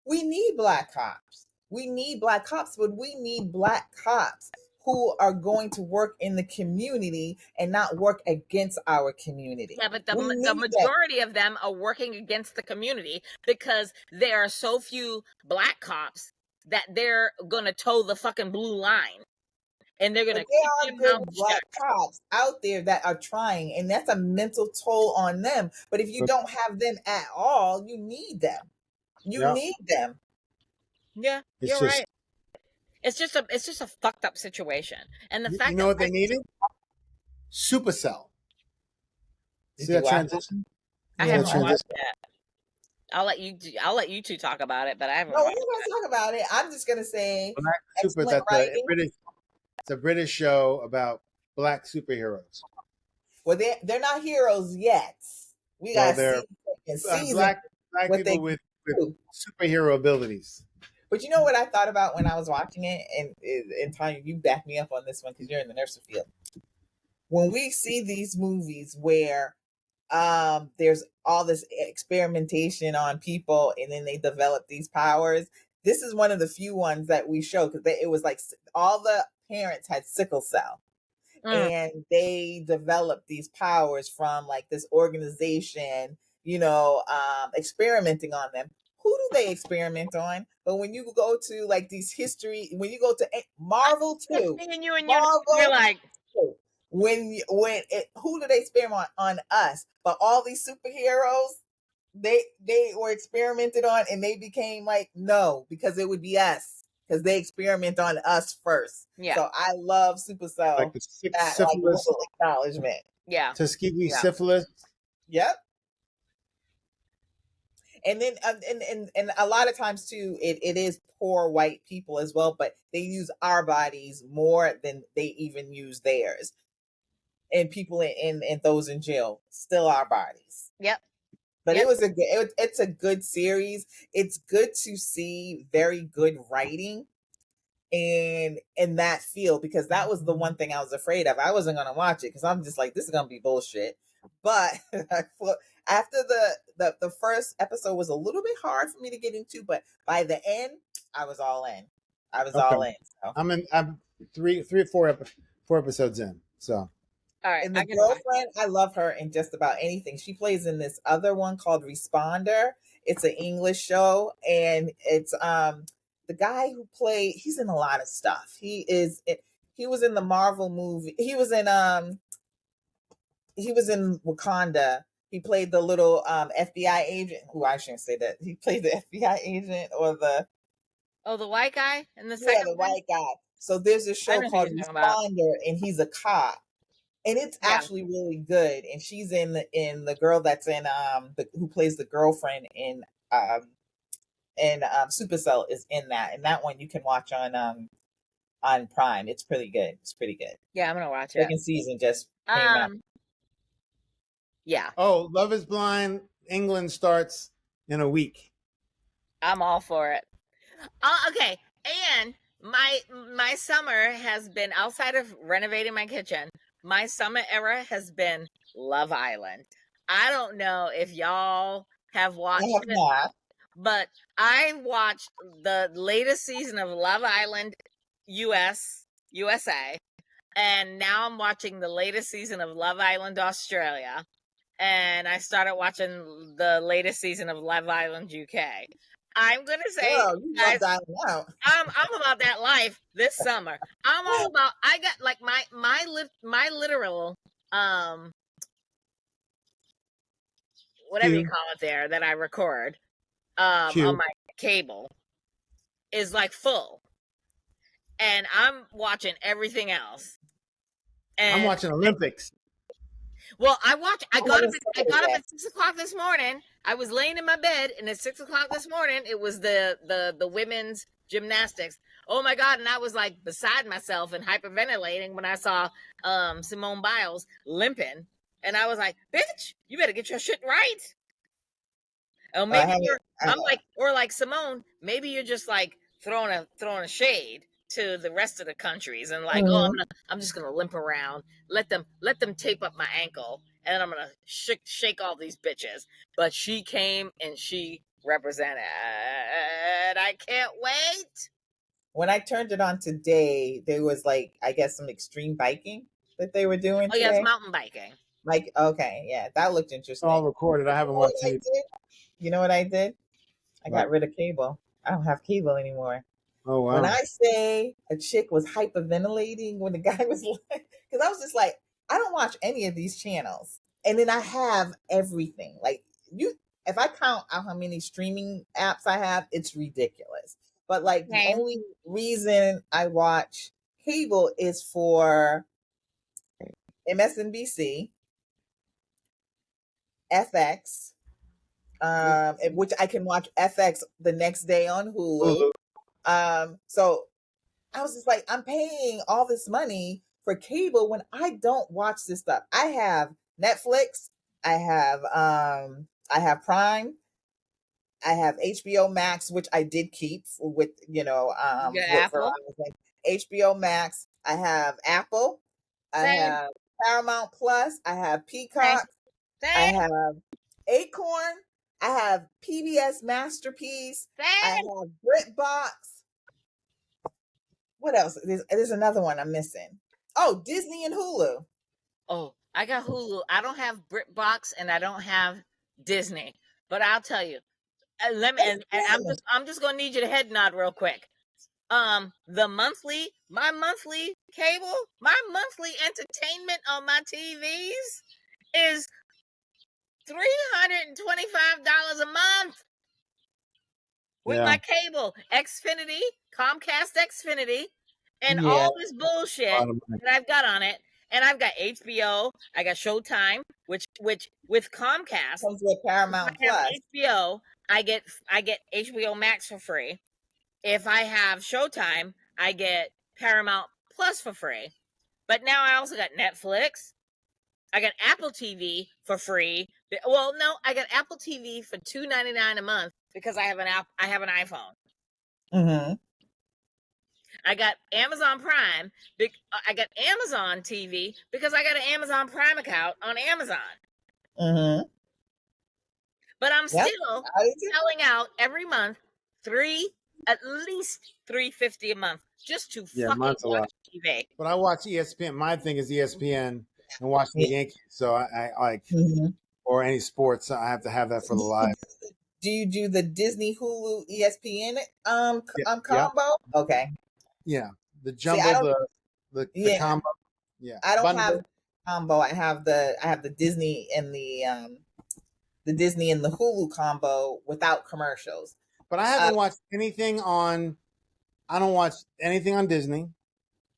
B: We need black cops. We need black cops, but we need black cops who are going to work in the community and not work against our community.
C: Yeah, but the majority of them are working against the community because there are so few black cops that they're gonna toe the fucking blue line, and they're gonna.
B: There are good black cops out there that are trying, and that's a mental toll on them. But if you don't have them at all, you need them. You need them.
C: Yeah, you're right. It's just a fucked up situation, and the fact
A: you know what they needed? Supercell. See that transition?
C: I haven't watched that. I'll let you two talk about it, but I haven't.
B: No, we're gonna talk about it. I'm just gonna say
A: Black Super. That's it's a British show about black superheroes.
B: Well, they're not heroes yet. We got
A: black people with superhero abilities.
B: But you know what I thought about when I was watching it, and Tanya, you back me up on this one because you're in the nursing field. When we see these movies where there's all this experimentation on people, and then they develop these powers, this is one of the few ones that we show because it was like all the parents had sickle cell. And they developed these powers from like this organization, experimenting on them. Who do they experiment on? But when you go to like these history, when you go to Marvel too,
C: you're like,
B: who do they experiment on us? But all these superheroes, they were experimented on, and they became like no, because it would be us. Because they experiment on us first. Yeah. So I love Supercell.
A: Like the syphilis
B: acknowledgement.
C: Yeah.
A: Tuskegee syphilis.
B: Yep. And then and a lot of times too, it is poor white people as well, but they use our bodies more than they even use theirs. and people in those in jail still our bodies.
C: Yep.
B: But
C: Yep.
B: it was it's a good series. It's good to see very good writing in that field, because that was the one thing I was afraid of. I wasn't gonna watch it because I'm just like, this is gonna be bullshit. But after the first episode was a little bit hard for me to get into, but by the end, I was all in. I was all in. So.
A: I'm three or four episodes in. So
C: All right.
B: And
C: I
B: the
C: gotta watch.
B: girlfriend, I love her in just about anything. She plays in this other one called Responder. It's an English show, and it's the guy who played. He's in a lot of stuff. He was in the Marvel movie. He was in Wakanda. He played the little FBI agent. Who, I shouldn't say that. He played the FBI agent or the
C: Oh, the white guy in the
B: yeah,
C: second
B: the
C: one.
B: white guy. So there's a
C: I
B: show
C: know who
B: called
C: you're talking about.
B: Responder, and he's a cop, and it's
C: Yeah.
B: actually really good. And she's in the girl that's in who plays the girlfriend in Supercell is in that. And that one you can watch on Prime. It's pretty good. It's pretty good.
C: Yeah, I'm gonna watch it.
B: Second season just came out.
C: Yeah,
A: oh, Love is Blind England starts in a week.
C: I'm all for it. Okay, and my summer has been, outside of renovating my kitchen, my summer era has been Love Island. I don't know if y'all have
B: I
C: watched
B: have
C: it,
B: not.
C: but I watched the latest season of Love Island USA, and now I'm watching the latest season of Love Island Australia, and I started watching the latest season of Love Island UK. I'm gonna say,
B: Girl, you love
C: guys,
B: dialing out.
C: I'm about that life this summer. I'm all about. I got like my literal whatever you
A: Q
C: call it there that I record
A: Q.
C: on my cable is like full, and I'm watching everything else. And
A: I'm watching Olympics.
C: well, I got up. I got up
B: Yeah.
C: at 6:00 this morning. I was laying in my bed, and at 6:00 this morning, it was the women's gymnastics. Oh my god! And I was like beside myself and hyperventilating when I saw Simone Biles limping, and I was like, "Bitch, you better get your shit right." Oh,
B: I
C: maybe
B: haven't.
C: I'm like, or like Simone, maybe you're just like throwing a shade to the rest of the countries, and like, oh,
B: Mhm.
C: I'm just gonna limp around, let them tape up my ankle, and I'm gonna shake all these bitches. But she came and she represented. I can't wait.
B: When I turned it on today, there was like, I guess, some extreme biking that they were doing
C: Oh yeah, it's
B: today.
C: mountain biking.
B: Like, okay, yeah, that looked
A: It's
B: interesting.
A: all recorded. I haven't
B: You know what
A: watched
B: I
A: any.
B: did? You know what I did? I got
A: What?
B: rid of cable. I don't have cable anymore.
A: Oh
B: When
A: wow.
B: I say a chick was hyperventilating when the guy was like, because I was just like, I don't watch any of these channels, and then I have everything. Like if I count out how many streaming apps I have, it's ridiculous. But like the
C: Same.
B: only reason I watch cable is for MSNBC, FX, which I can watch FX the next day on Hulu. So I was just like, I'm paying all this money for cable when I don't watch this stuff. I have Netflix, I have Prime, I have HBO Max, which I did keep with
C: You got
B: with
C: Apple.
B: Verizon. HBO Max, I have Apple, I
C: Same.
B: have Paramount Plus, I have
C: Same.
B: Peacock, I
C: Same.
B: have Acorn, I have PBS Masterpiece, I
C: Same.
B: have BritBox. What else? There's another one I'm missing. Oh, Disney and Hulu.
C: Oh, I got Hulu. I don't have BritBox and I don't have Disney. But I'll tell you, let me,
B: That's
C: and
B: good.
C: I'm just gonna need you to head nod real quick. My monthly cable, my monthly entertainment on my TVs is $325 a month with my
A: Yeah.
C: cable, Xfinity, Comcast Xfinity, and
B: Yeah,
C: all this bullshit
A: A lot of money.
C: that I've got on it. And I've got HBO, I got Showtime, which with Comcast,
B: comes with
C: if
B: Paramount
C: I have
B: Plus.
C: HBO, I get HBO Max for free. If I have Showtime, I get Paramount Plus for free. But now I also got Netflix. I got Apple TV for free. Well, no, I got Apple TV for $2.99 a month because I have an iPhone.
B: Mm-hmm.
C: I got Amazon Prime. I got Amazon TV because I got an Amazon Prime account on Amazon.
B: Mm-hmm.
C: But I'm
B: Yep.
C: still selling out every month at least $3.50 a month just to fucking
A: mine's a lot.
C: watch TV.
A: But I watch ESPN. My thing is ESPN and watching the Yankees. So I like, or any sports. I have to have that for the live.
B: Do you do the Disney, Hulu, ESPN
A: Yeah.
B: combo? Okay.
A: Yeah, the
B: See,
A: jumbo, the combo. Yeah,
B: I don't
A: bundle.
B: have combo. I have the Disney and the Disney and the Hulu combo without commercials.
A: But I haven't watched anything on. I don't watch anything on Disney.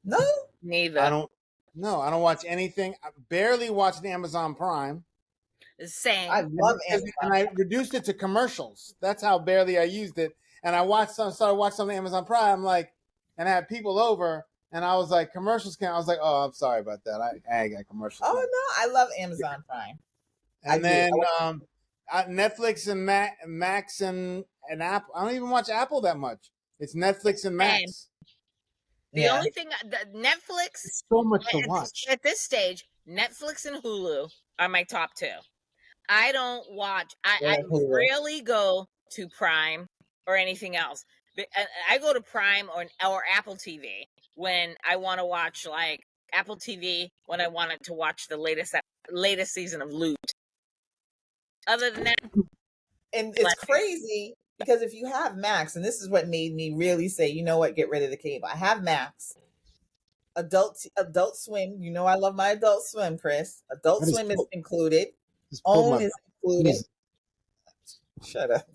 B: No,
C: neither.
A: I don't watch anything. I barely watch the Amazon Prime.
C: Same.
B: I love Amazon.
A: And I reduced it to commercials. That's how barely I used it. And I started watching some of Amazon Prime, like, and I had people over, and I was like, commercials can't. I was like, oh, I'm sorry about that. I got commercials.
B: Oh no, I love Amazon Prime.
A: And then Netflix and Max and Apple. I don't even watch Apple that much. It's Netflix and Max.
C: The only thing, Netflix.
A: It's so much to watch.
C: At this stage, Netflix and Hulu are my top two. I don't watch. I rarely go to Prime or anything else. I go to Prime or Apple TV when I want to watch, like Apple TV when I wanted to watch the latest season of Loot. Other than that,
B: and it's crazy because if you have Max, and this is what made me really say, you know what, get rid of the cable. I have Max. Adult Swim. You know I love my Adult Swim, Chris. Adult Swim is included. OWN is included. Shut up.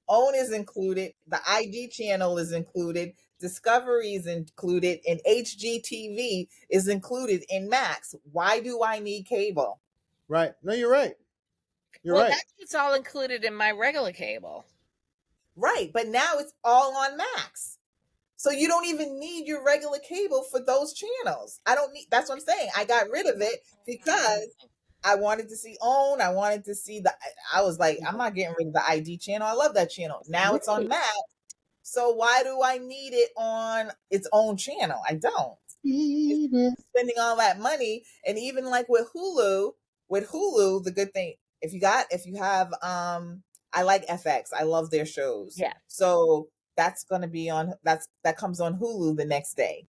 B: OWN is included. The ID channel is included. Discovery is included. And HGTV is included in Max. Why do I need cable?
A: Right. No, you're right. You're right.
C: It's all included in my regular cable.
B: Right. But now it's all on Max. So you don't even need your regular cable for those channels. That's what I'm saying. I got rid of it because I wanted to see OWN. I wanted to see I was like, I'm not getting rid of the ID channel. I love that channel. Now it's on Max. So why do I need it on its own channel? I don't. Spending all that money. And even like with Hulu, the good thing, if you have, I like FX. I love their shows.
C: Yeah.
B: So that's going to be that comes on Hulu the next day.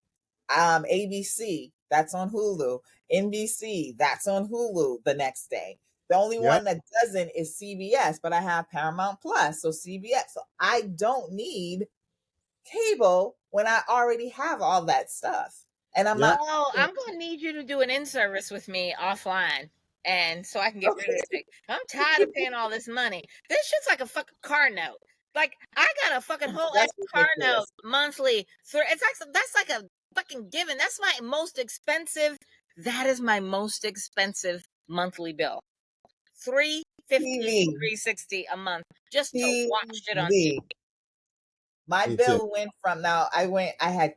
B: ABC, that's on Hulu. NBC, that's on Hulu the next day. The only one that doesn't is CBS, but I have Paramount Plus, so CBS. So I don't need cable when I already have all that stuff. And I'm not.
C: Oh, I'm going to need you to do an in-service with me offline. And so I can get rid of it. I'm tired of paying all this money. This shit's like a fucking car note. Like, I got a fucking whole car note monthly. That's like a fucking given. That's my most expensive. That is my most expensive monthly bill. $350, $360 a month just to watch it on TV.
B: My bill went from I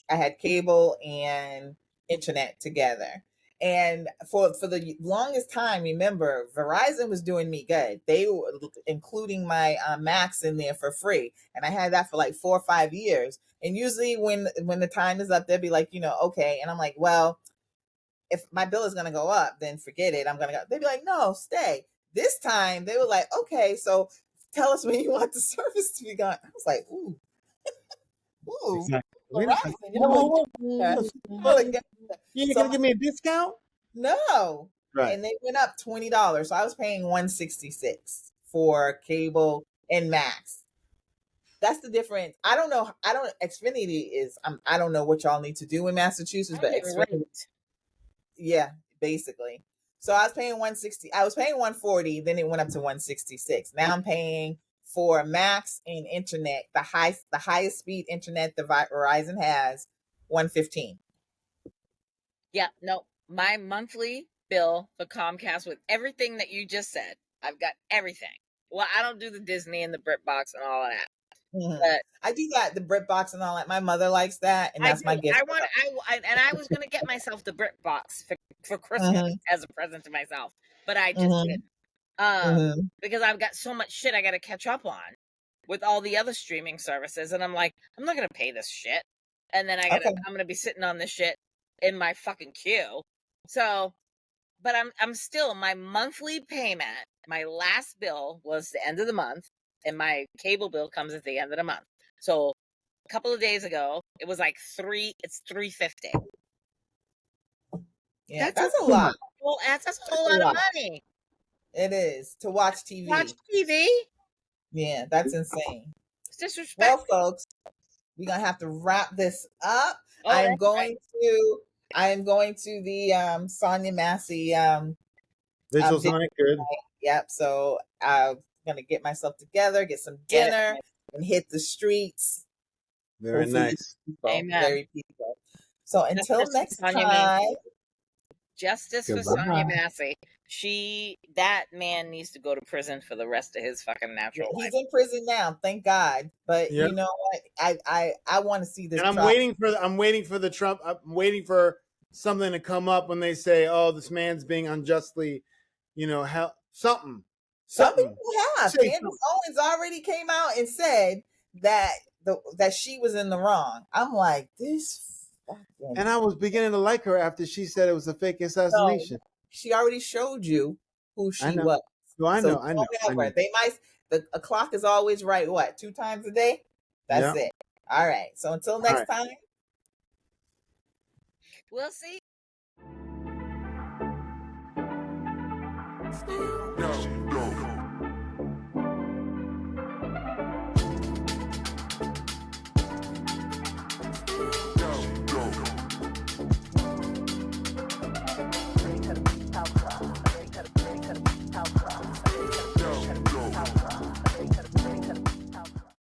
B: had cable and internet together. And for the longest time, remember, Verizon was doing me good. They were including my Max in there for free. And I had that for like 4 or 5 years. And usually when the time is up, they'll be like, okay. And I'm like, well, if my bill is going to go up, then forget it. I'm going to go. They'd be like, no, stay. This time they were like, okay, so tell us when you want the service to be gone. I was like, ooh. Ooh.
A: Exactly. You're gonna give me a discount?
B: No. Right. And they went up $20. So I was paying $166 for cable and Max. That's the difference. Xfinity is, I don't know what y'all need to do in Massachusetts, but Xfinity. Yeah, basically. So I was paying $160. I was paying $140. Then it went up to $166. Now I'm paying for Max and internet, the highest speed internet that Verizon has, $115.
C: Yeah, no, my monthly bill for Comcast with everything that you just said, I've got everything. Well, I don't do the Disney and the BritBox and all of that.
B: Mm-hmm. But I do that, the BritBox and all that. My mother likes that, and that's my gift.
C: I was going to get myself the BritBox for Christmas
B: Mhm.
C: as a present to myself, but I just
B: Mhm.
C: didn't.
B: Mhm.
C: Because I've got so much shit I got to catch up on with all the other streaming services, and I'm like, I'm not gonna pay this shit, and then
B: Okay.
C: I'm gonna be sitting on this shit in my fucking queue. So, but I'm still my monthly payment. My last bill was the end of the month, and my cable bill comes at the end of the month. So, a couple of days ago, it was like it's $350.
B: Yeah,
C: That's
B: that's a lot.
C: that's a
B: That's
C: whole
B: a
C: lot of
B: lot.
C: money.
B: It is to watch
C: Watch
B: TV.
C: TV.
B: Yeah, that's insane.
C: It's disrespect.
B: Well, folks, we're gonna have to wrap this up.
C: Oh, that's right.
B: I am going to the Sonia Massey
A: Visual
B: video
A: Sonic, good.
B: tonight. Yep. So I'm gonna get myself together, get some
C: Get it.
B: dinner, and hit the streets.
A: Very
B: Hopefully
A: nice.
B: peaceful,
C: Amen.
B: very peaceful. So until
C: Justice for
B: next
C: Sonia
B: time,
C: Massey. Justice for
A: Goodbye.
C: Sonia Massey. That man needs to go to prison for the rest of his fucking natural life.
B: he's in prison now, thank God. But
A: Yep.
B: you know what? I want to see this.
A: And I'm waiting for the Trump. I'm waiting for something to come up when they say, "Oh, this man's being unjustly, something."
B: Some people have.
A: Say
B: Candace
A: something.
B: Owens already came out and said that that she was in the wrong. I'm like, this fucking.
A: And I was beginning to like her after she said it was a fake
B: No,
A: assassination.
B: she already showed you who
A: I
B: she
A: know.
B: was.
A: So I
B: So
A: know. I know. I
B: whatever.
A: know.
B: They might. A clock is always right. What, 2 times a day? That's
A: Yeah.
B: it. All right. So until
A: All
B: next
A: right.
B: time.
C: We'll see.
B: Stay